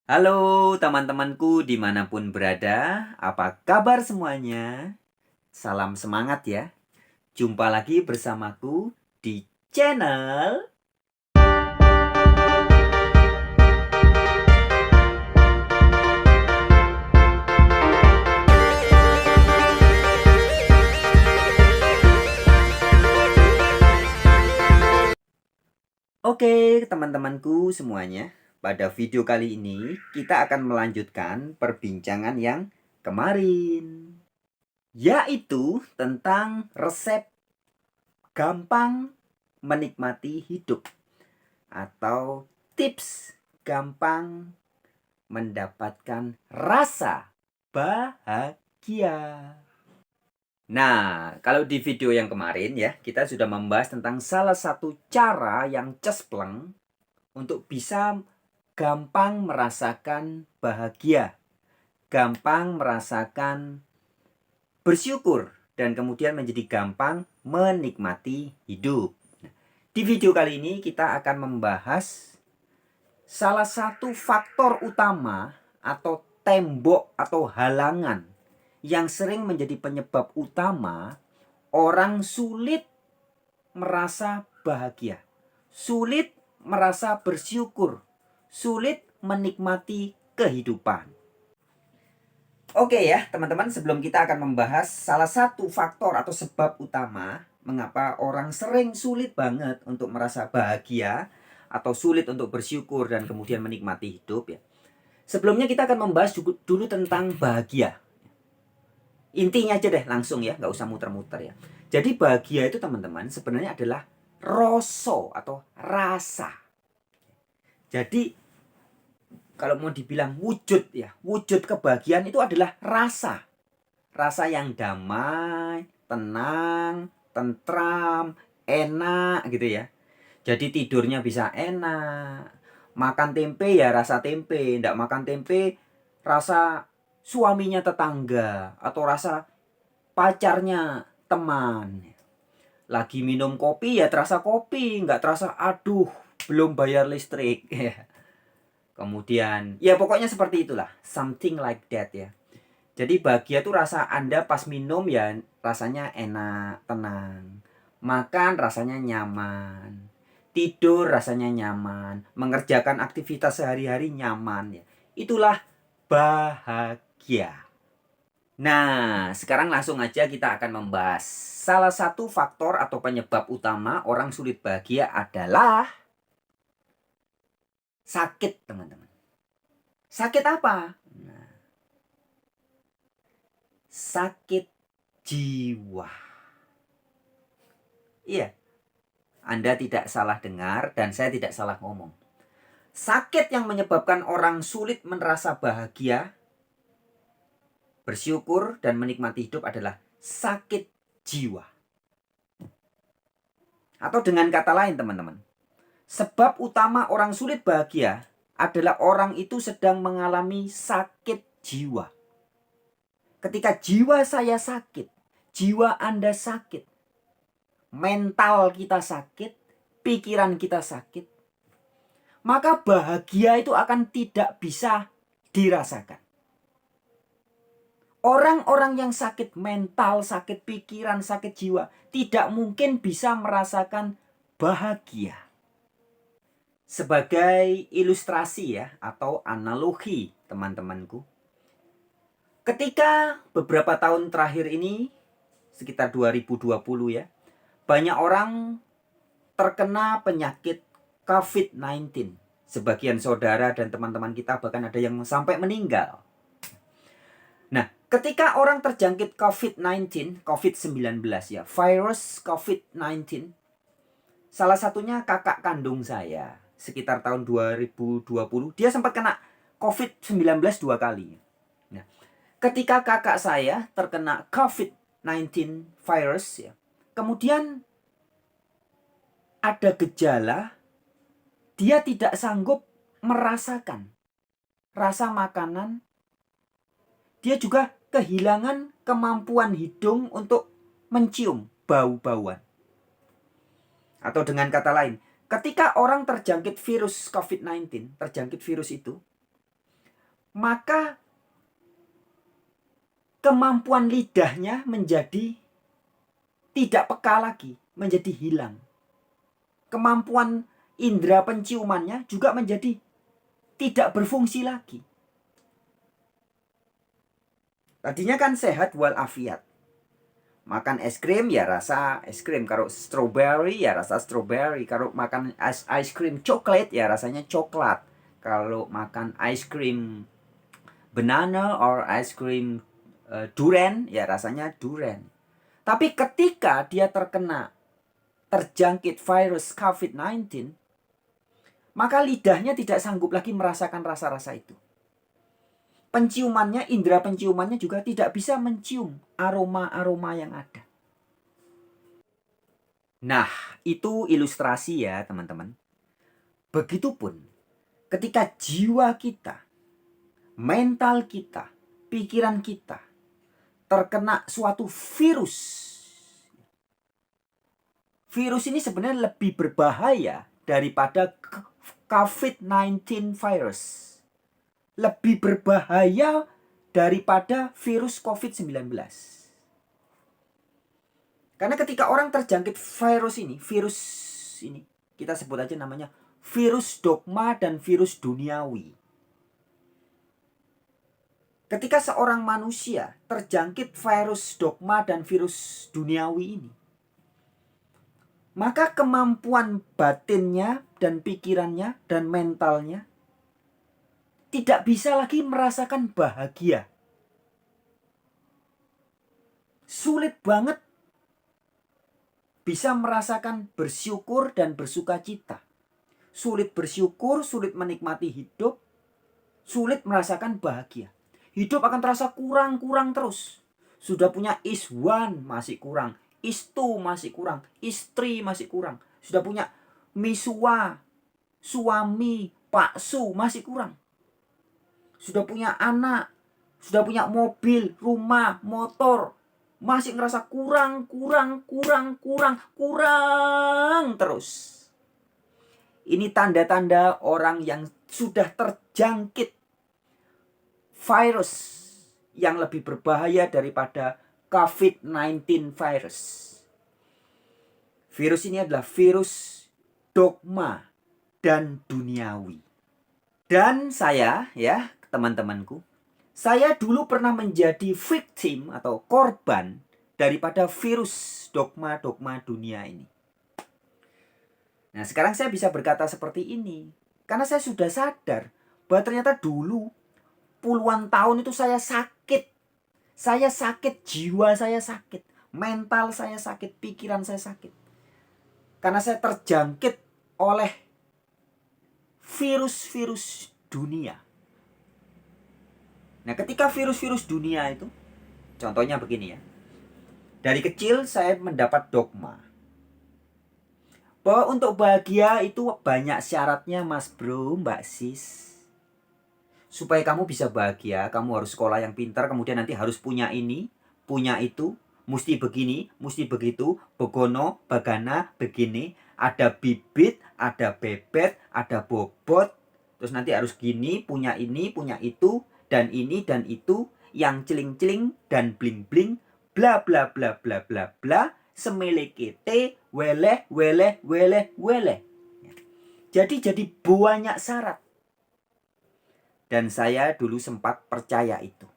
Halo teman-temanku dimanapun berada, apa kabar semuanya? Salam semangat ya. Jumpa lagi bersamaku di channel. Oke teman-temanku semuanya, pada video kali ini kita akan melanjutkan perbincangan yang kemarin, yaitu tentang resep gampang menikmati hidup atau tips gampang mendapatkan rasa bahagia. Nah, kalau di video yang kemarin ya, kita sudah membahas tentang salah satu cara yang cespleng untuk bisa gampang merasakan bahagia, gampang merasakan bersyukur, dan kemudian menjadi gampang menikmati hidup. Di video kali ini kita akan membahas salah satu faktor utama atau tembok atau halangan yang sering menjadi penyebab utama orang sulit merasa bahagia, sulit merasa bersyukur, sulit menikmati kehidupan. Oke ya teman-teman, sebelum kita akan membahas salah satu faktor atau sebab utama mengapa orang sering sulit banget untuk merasa bahagia atau sulit untuk bersyukur dan kemudian menikmati hidup ya. Sebelumnya kita akan membahas dulu tentang bahagia. Intinya aja deh langsung ya, nggak usah muter-muter ya. Jadi bahagia itu teman-teman sebenarnya adalah rasa atau rasa. Jadi kalau mau dibilang wujud ya, wujud kebahagiaan itu adalah rasa. Rasa yang damai, tenang, tentram, enak gitu ya. Jadi tidurnya bisa enak. Makan tempe ya rasa tempe, ndak makan tempe rasa suaminya tetangga atau rasa pacarnya teman. Lagi minum kopi ya terasa kopi, nggak terasa aduh belum bayar listrik. Kemudian ya pokoknya seperti itulah, something like that ya. Jadi bahagia tuh rasa Anda pas minum ya rasanya enak, tenang. Makan rasanya nyaman. Tidur rasanya nyaman. Mengerjakan aktivitas sehari-hari nyaman ya. Itulah bahagia. Nah, sekarang langsung aja kita akan membahas. Salah satu faktor atau penyebab utama orang sulit bahagia adalah sakit, teman-teman. Sakit apa? Nah, sakit jiwa. Iya, Anda tidak salah dengar dan saya tidak salah ngomong. Sakit yang menyebabkan orang sulit merasa bahagia, bersyukur, dan menikmati hidup adalah sakit jiwa. Atau dengan kata lain teman-teman, sebab utama orang sulit bahagia adalah orang itu sedang mengalami sakit jiwa. Ketika jiwa saya sakit, jiwa Anda sakit, mental kita sakit, pikiran kita sakit, maka bahagia itu akan tidak bisa dirasakan. Orang-orang yang sakit mental, sakit pikiran, sakit jiwa tidak mungkin bisa merasakan bahagia. Sebagai ilustrasi ya atau analogi teman-temanku, ketika beberapa tahun terakhir ini sekitar 2020 ya, banyak orang terkena penyakit COVID-19. Sebagian saudara dan teman-teman kita bahkan ada yang sampai meninggal. Nah, ketika orang terjangkit COVID-19 ya, virus COVID-19, salah satunya kakak kandung saya, sekitar tahun 2020, dia sempat kena COVID-19 2 kali. Nah, ketika kakak saya terkena COVID-19 virus ya, kemudian ada gejala, dia tidak sanggup merasakan rasa makanan. Dia juga kehilangan kemampuan hidung untuk mencium bau-bauan. Atau dengan kata lain, ketika orang terjangkit virus COVID-19, terjangkit virus itu, maka kemampuan lidahnya menjadi tidak peka lagi, menjadi hilang. Kemampuan indera penciumannya juga menjadi tidak berfungsi lagi. Tadinya kan sehat walafiat. Makan es krim ya rasa es krim. Kalau strawberry ya rasa strawberry. Kalau makan ice cream coklat ya rasanya coklat. Kalau makan ice cream banana or ice cream durian ya rasanya durian. Tapi ketika dia terjangkit virus COVID-19, maka lidahnya tidak sanggup lagi merasakan rasa-rasa itu. Penciumannya, indera penciumannya juga tidak bisa mencium aroma-aroma yang ada. Nah, itu ilustrasi ya teman-teman. Begitupun ketika jiwa kita, mental kita, pikiran kita terkena suatu virus. Virus ini sebenarnya lebih berbahaya daripada COVID-19 virus. Lebih berbahaya daripada virus COVID-19. Karena ketika orang terjangkit virus ini, kita sebut aja namanya virus dogma dan virus duniawi. Ketika seorang manusia terjangkit virus dogma dan virus duniawi ini, maka kemampuan batinnya dan pikirannya dan mentalnya tidak bisa lagi merasakan bahagia. Sulit banget bisa merasakan bersyukur dan bersuka cita. Sulit bersyukur, sulit menikmati hidup, sulit merasakan bahagia. Hidup akan terasa kurang-kurang terus. Sudah punya iswan masih kurang, istu masih kurang, istri masih kurang. Sudah punya misua, suami, paksu masih kurang. Sudah punya anak, sudah punya mobil, rumah, motor, masih ngerasa kurang terus. Ini tanda-tanda orang yang sudah terjangkit virus yang lebih berbahaya daripada COVID-19 virus. Virus ini adalah virus dogma dan duniawi. Dan saya, ya, teman-temanku, saya dulu pernah menjadi victim atau korban daripada virus dogma-dogma dunia ini. Nah, sekarang saya bisa berkata seperti ini karena saya sudah sadar bahwa ternyata dulu puluhan tahun itu saya sakit. Saya sakit, jiwa saya sakit, mental saya sakit, pikiran saya sakit. Karena saya terjangkit oleh virus-virus dunia. Nah, ketika virus-virus dunia itu, contohnya begini ya. Dari kecil saya mendapat dogma bahwa untuk bahagia itu banyak syaratnya, Mas Bro, Mbak Sis. Supaya kamu bisa bahagia, kamu harus sekolah yang pintar, kemudian nanti harus punya ini, punya itu, mesti begini, mesti begitu, begono, bagana, begini, ada bibit, ada bebet, ada bobot, terus nanti harus gini, punya ini, punya itu, dan ini dan itu, yang celing-celing dan bling-bling, bla bla bla bla bla bla, semelekete, weleh. Jadi banyak syarat. Dan saya dulu sempat percaya itu.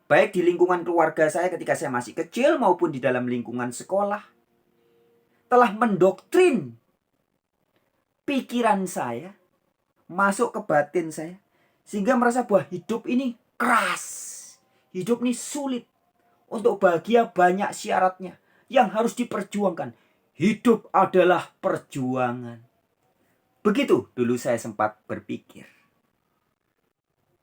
Baik di lingkungan keluarga saya ketika saya masih kecil maupun di dalam lingkungan sekolah. Telah mendoktrin pikiran saya masuk ke batin saya. Sehingga merasa bahwa hidup ini keras. Hidup ini sulit. Untuk bahagia banyak syaratnya yang harus diperjuangkan. Hidup adalah perjuangan. Begitu dulu saya sempat berpikir.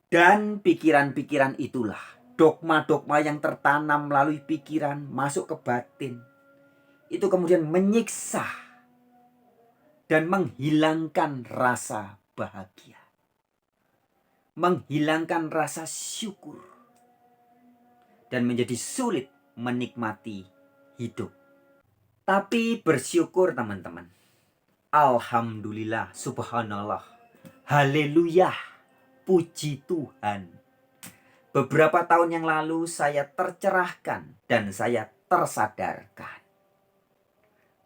Dan pikiran-pikiran itulah, dogma-dogma yang tertanam melalui pikiran masuk ke batin. Itu kemudian menyiksa dan menghilangkan rasa bahagia. Menghilangkan rasa syukur. Dan menjadi sulit menikmati hidup. Tapi bersyukur teman-teman. Alhamdulillah, subhanallah, haleluya. Puji Tuhan. Beberapa tahun yang lalu saya tercerahkan dan saya tersadarkan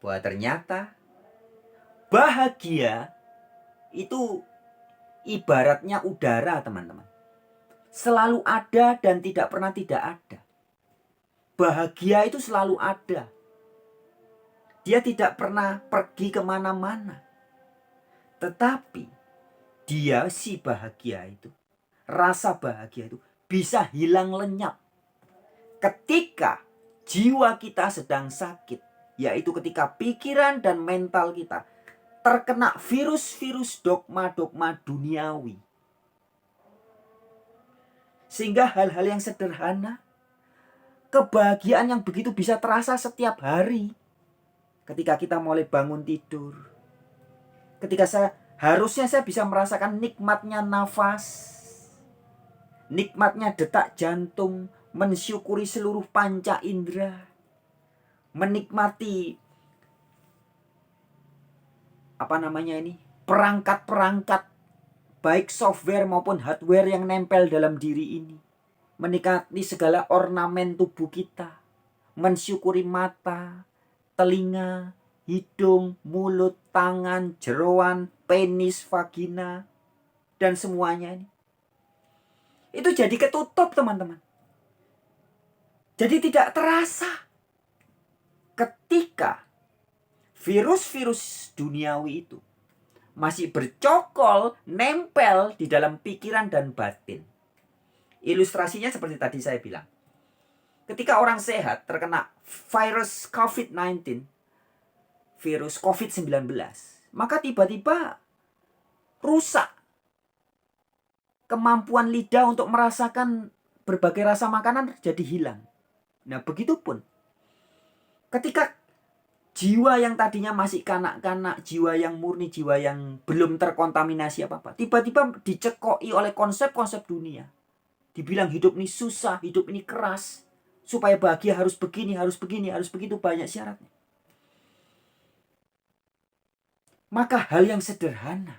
bahwa ternyata bahagia itu ibaratnya udara, teman-teman. Selalu ada dan tidak pernah tidak ada. Bahagia itu selalu ada. Dia tidak pernah pergi kemana-mana. Tetapi dia si bahagia itu, rasa bahagia itu bisa hilang lenyap ketika jiwa kita sedang sakit. Yaitu ketika pikiran dan mental kita terkena virus-virus dogma-dogma duniawi. Sehingga hal-hal yang sederhana, kebahagiaan yang begitu bisa terasa setiap hari. Ketika kita mulai bangun tidur. Ketika harusnya saya bisa merasakan nikmatnya nafas. Nikmatnya detak jantung, mensyukuri seluruh panca indera. Menikmati perangkat-perangkat baik software maupun hardware yang nempel dalam diri ini. Menikmati segala ornamen tubuh kita. Mensyukuri mata, telinga, hidung, mulut, tangan, jeroan, penis, vagina, dan semuanya ini. Itu jadi ketutup, teman-teman. Jadi tidak terasa ketika virus-virus duniawi itu masih bercokol, nempel di dalam pikiran dan batin. Ilustrasinya seperti tadi saya bilang. Ketika orang sehat terkena virus COVID-19, virus COVID-19, maka tiba-tiba rusak kemampuan lidah untuk merasakan berbagai rasa makanan jadi hilang. Nah, begitupun ketika jiwa yang tadinya masih kanak-kanak, jiwa yang murni, jiwa yang belum terkontaminasi apa-apa, tiba-tiba dicekoi oleh konsep-konsep dunia. Dibilang hidup ini susah, hidup ini keras. Supaya bahagia harus begini, harus begini, harus begitu, banyak syaratnya. Maka hal yang sederhana,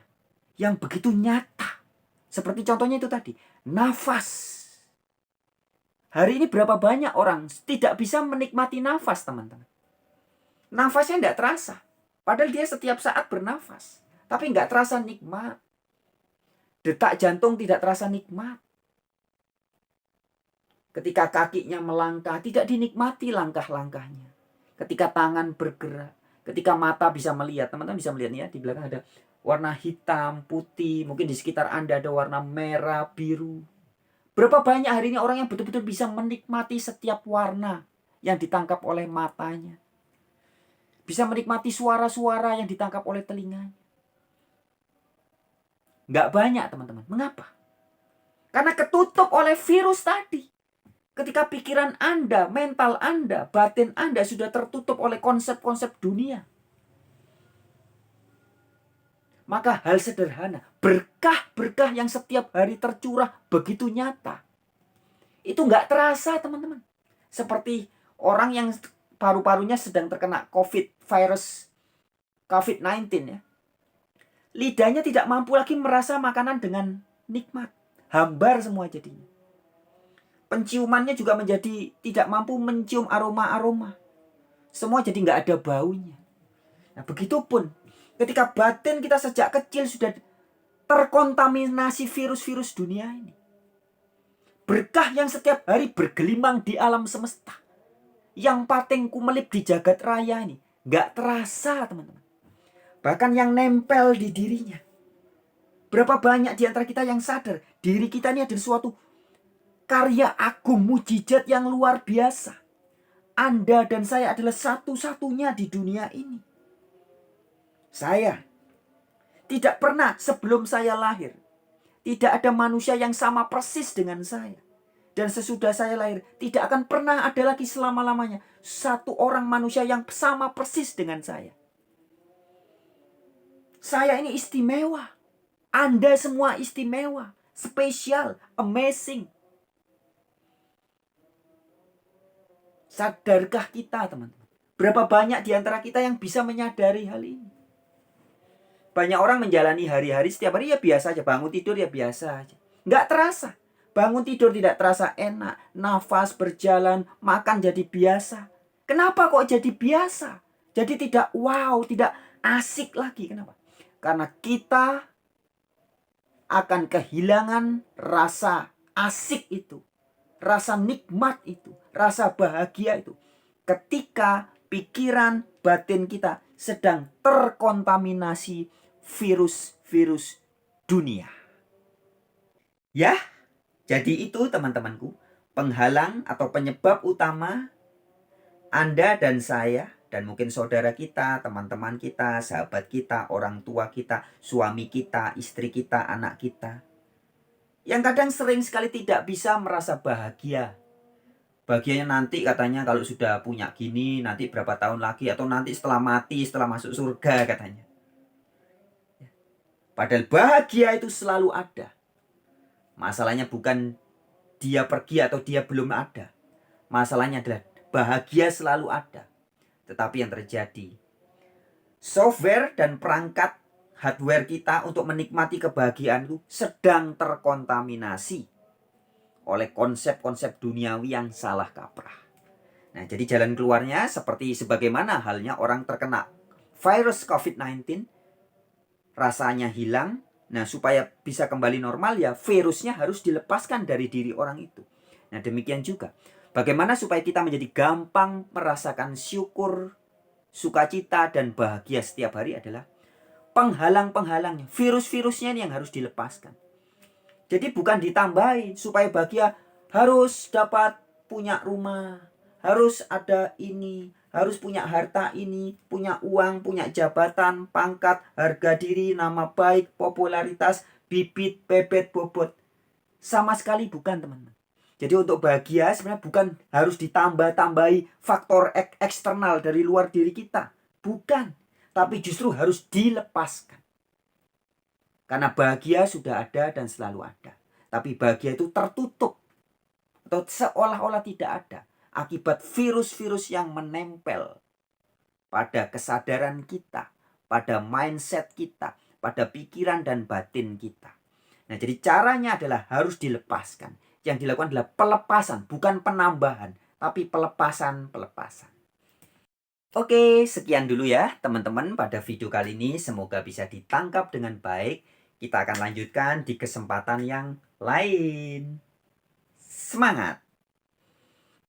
yang begitu nyata, seperti contohnya itu tadi, nafas. Hari ini berapa banyak orang tidak bisa menikmati nafas, teman-teman. Nafasnya tidak terasa. Padahal dia setiap saat bernafas. Tapi nggak terasa nikmat. Detak jantung tidak terasa nikmat. Ketika kakinya melangkah, tidak dinikmati langkah-langkahnya. Ketika tangan bergerak, ketika mata bisa melihat. Teman-teman bisa melihat ya, di belakang ada warna hitam, putih, mungkin di sekitar Anda ada warna merah, biru. Berapa banyak hari ini orang yang betul-betul bisa menikmati setiap warna yang ditangkap oleh matanya. Bisa menikmati suara-suara yang ditangkap oleh telinganya. Nggak banyak, teman-teman. Mengapa? Karena ketutup oleh virus tadi. Ketika pikiran Anda, mental Anda, batin Anda sudah tertutup oleh konsep-konsep dunia. Maka hal sederhana, berkah-berkah yang setiap hari tercurah begitu nyata. Itu nggak terasa, teman-teman. Seperti orang yang paru-parunya sedang terkena virus COVID-19 ya. Lidahnya tidak mampu lagi merasa makanan dengan nikmat. Hambar semua jadinya. Penciumannya juga menjadi tidak mampu mencium aroma-aroma. Semua jadi nggak ada baunya. Nah, begitupun ketika batin kita sejak kecil sudah terkontaminasi virus-virus dunia ini. Berkah yang setiap hari bergelimang di alam semesta. Yang pating kumelip di jagat raya ini. Nggak terasa, teman-teman. Bahkan yang nempel di dirinya. Berapa banyak di antara kita yang sadar diri kita ini adalah suatu karya agung, mujizat yang luar biasa. Anda dan saya adalah satu-satunya di dunia ini. Saya tidak pernah sebelum saya lahir, tidak ada manusia yang sama persis dengan saya. Dan sesudah saya lahir, tidak akan pernah ada lagi selama-lamanya satu orang manusia yang sama persis dengan saya. Saya ini istimewa. Anda semua istimewa, spesial, amazing. Sadarkah kita, teman-teman? Berapa banyak di antara kita yang bisa menyadari hal ini? Banyak orang menjalani hari-hari setiap hari ya biasa aja. Bangun tidur ya biasa aja. Nggak terasa. Bangun tidur tidak terasa enak. Nafas berjalan, makan jadi biasa. Kenapa kok jadi biasa? Jadi tidak wow, tidak asik lagi. Kenapa? Karena kita akan kehilangan rasa asik itu. Rasa nikmat itu. Rasa bahagia itu. Ketika pikiran batin kita sedang terkontaminasi virus-virus dunia. Ya, jadi itu teman-temanku, penghalang atau penyebab utama Anda dan saya, dan mungkin saudara kita, teman-teman kita, sahabat kita, orang tua kita, suami kita, istri kita, anak kita, yang kadang sering sekali tidak bisa merasa bahagia. Bahagianya nanti katanya kalau sudah punya gini, nanti berapa tahun lagi, atau nanti setelah mati, setelah masuk surga katanya. Padahal bahagia itu selalu ada. Masalahnya bukan dia pergi atau dia belum ada. Masalahnya adalah bahagia selalu ada. Tetapi yang terjadi, software dan perangkat hardware kita untuk menikmati kebahagiaan itu sedang terkontaminasi oleh konsep-konsep duniawi yang salah kaprah. Nah, jadi jalan keluarnya seperti sebagaimana halnya orang terkena virus COVID-19, rasanya hilang. Nah, supaya bisa kembali normal ya virusnya harus dilepaskan dari diri orang itu. Nah, demikian juga. Bagaimana supaya kita menjadi gampang merasakan syukur, sukacita, dan bahagia setiap hari adalah penghalang-penghalangnya. Virus-virusnya ini yang harus dilepaskan. Jadi bukan ditambahi supaya bahagia harus dapat punya rumah, harus ada ini, harus punya harta ini, punya uang, punya jabatan, pangkat, harga diri, nama baik, popularitas, bibit, bebet, bobot. Sama sekali bukan, teman-teman. Jadi untuk bahagia sebenarnya bukan harus ditambah-tambahi faktor eksternal dari luar diri kita. Bukan. Tapi justru harus dilepaskan. Karena bahagia sudah ada dan selalu ada. Tapi bahagia itu tertutup. Atau seolah-olah tidak ada. Akibat virus-virus yang menempel pada kesadaran kita, pada mindset kita, pada pikiran dan batin kita. Nah, jadi caranya adalah harus dilepaskan. Yang dilakukan adalah pelepasan, bukan penambahan, tapi pelepasan. Oke, sekian dulu ya teman-teman pada video kali ini. Semoga bisa ditangkap dengan baik. Kita akan lanjutkan di kesempatan yang lain. Semangat!